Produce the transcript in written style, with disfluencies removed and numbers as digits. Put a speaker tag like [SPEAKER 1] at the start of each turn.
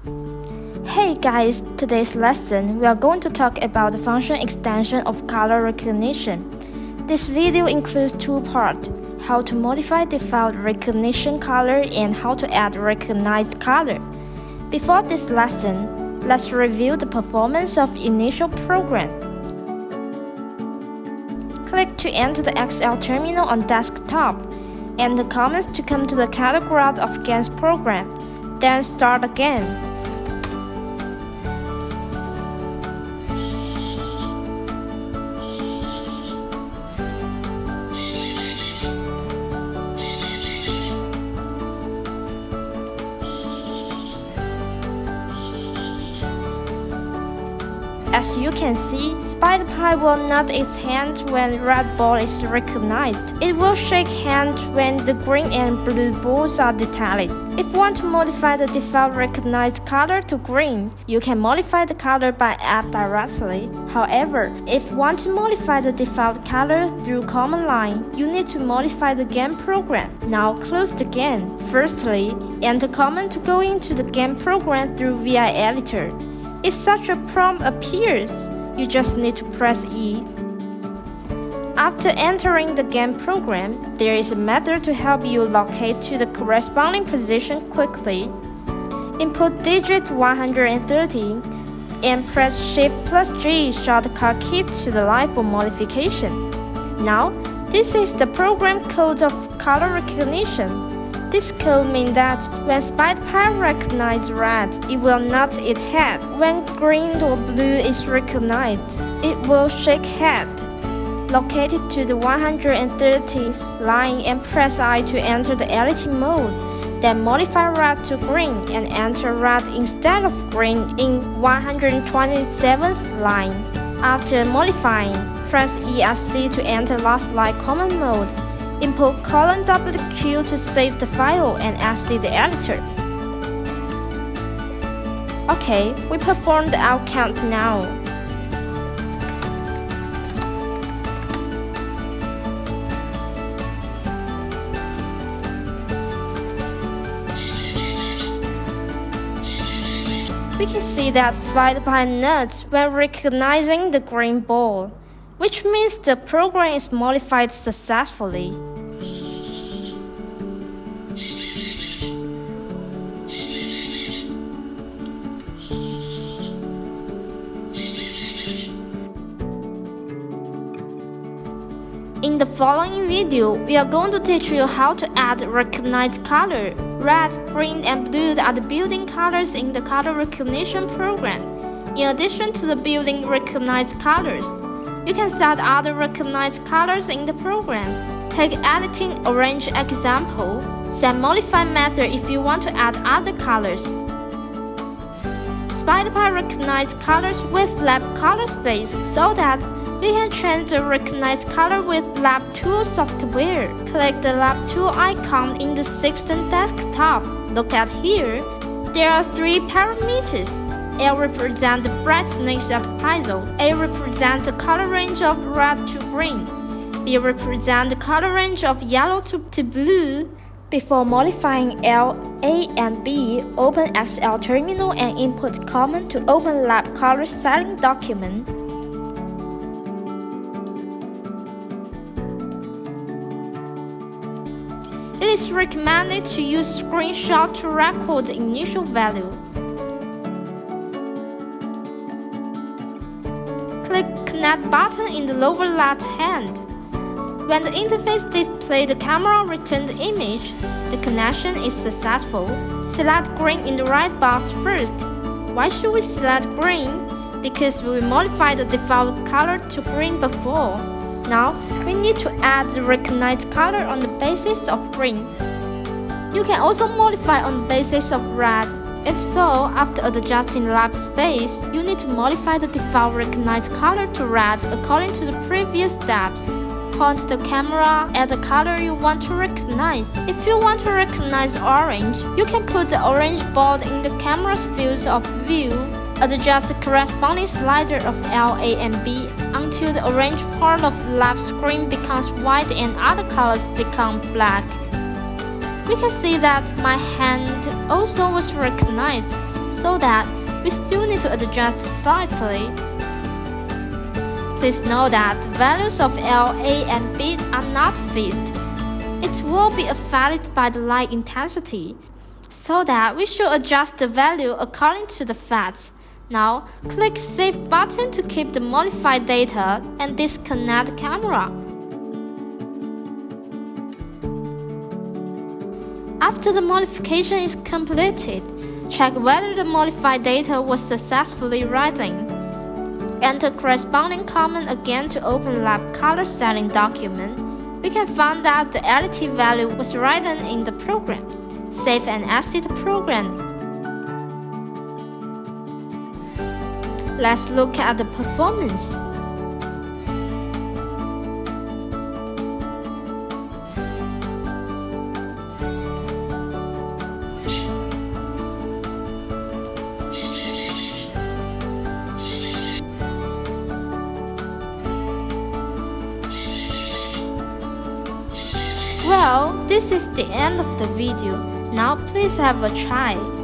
[SPEAKER 1] Hey guys, today's lesson we are going to talk about the function extension of color recognition. This video includes two parts, how to modify default recognition color and how to add recognized color. Before this lesson, let's review the performance of initial program. Click to enter the Excel terminal on desktop, and the commands to come to the category of Games program, then start again. As you can see, SpiderPi will nod its hand when red ball is recognized. It will shake hand when the green and blue balls are detected. If you want to modify the default recognized color to green, you can modify the color by app directly. However, if you want to modify the default color through command line, you need to modify the game program. Now close the game. Firstly, enter command to go into the game program through VI editor. If such a prompt appears, you just need to press E. After entering the game program, there is a method to help you locate to the corresponding position quickly. Input digit 130 and press Shift+G shortcut key to the line for modification. Now, this is the program code of color recognition. This code means that when SpiderPi recognizes red, it will nod its head. When green or blue is recognized, it will shake head. Locate it to the 130th line and press I to enter the editing mode. Then modify red to green and enter red instead of green in 127th line. After modifying, press ESC to enter last line command mode. Input :WQ to save the file and exit the editor. Okay, we perform the out count now. We can see that SpiderPi nods when recognizing the green ball, which means the program is modified successfully. In the following video, we are going to teach you how to add recognized color. Red, green, and blue are the building colors in the color recognition program. In addition to the building recognized colors, you can set other recognized colors in the program. Take editing orange example. Set modify method if you want to add other colors. SpiderPi recognizes colors with lab color space so that we can change the recognized color with Lab2 Software. Click the Lab2 icon in the system desktop. Look at here. There are three parameters. L represents the brightness of pixel. A represents the color range of red to green. B represents the color range of yellow to blue. Before modifying L, A, and B, open Excel terminal and input command to open lab color setting document. It is recommended to use screenshot to record the initial value. Click Connect button in the lower left hand. When the interface displays the camera returned image, the connection is successful. Select green in the right box first. Why should we select green? Because we modified the default color to green before. Now, we need to add the recognized color on the basis of green. You can also modify on the basis of red. If so, after adjusting lab space, you need to modify the default recognized color to red according to the previous steps. Point the camera at the color you want to recognize. If you want to recognize orange, you can put the orange ball in the camera's field of view. Adjust the corresponding slider of L, A, and B until the orange part of the left screen becomes white and other colors become black. We can see that my hand also was recognized, so that we still need to adjust slightly. Please note that the values of L, A, and B are not fixed. It will be affected by the light intensity, so that we should adjust the value according to the facts. Now, click Save button to keep the modified data and disconnect the camera. After the modification is completed, check whether the modified data was successfully written. Enter corresponding comment again to open lab color setting document. We can find that the LED value was written in the program. Save and exit the program. Let's look at the performance. Well, this is the end of the video. Now please have a try.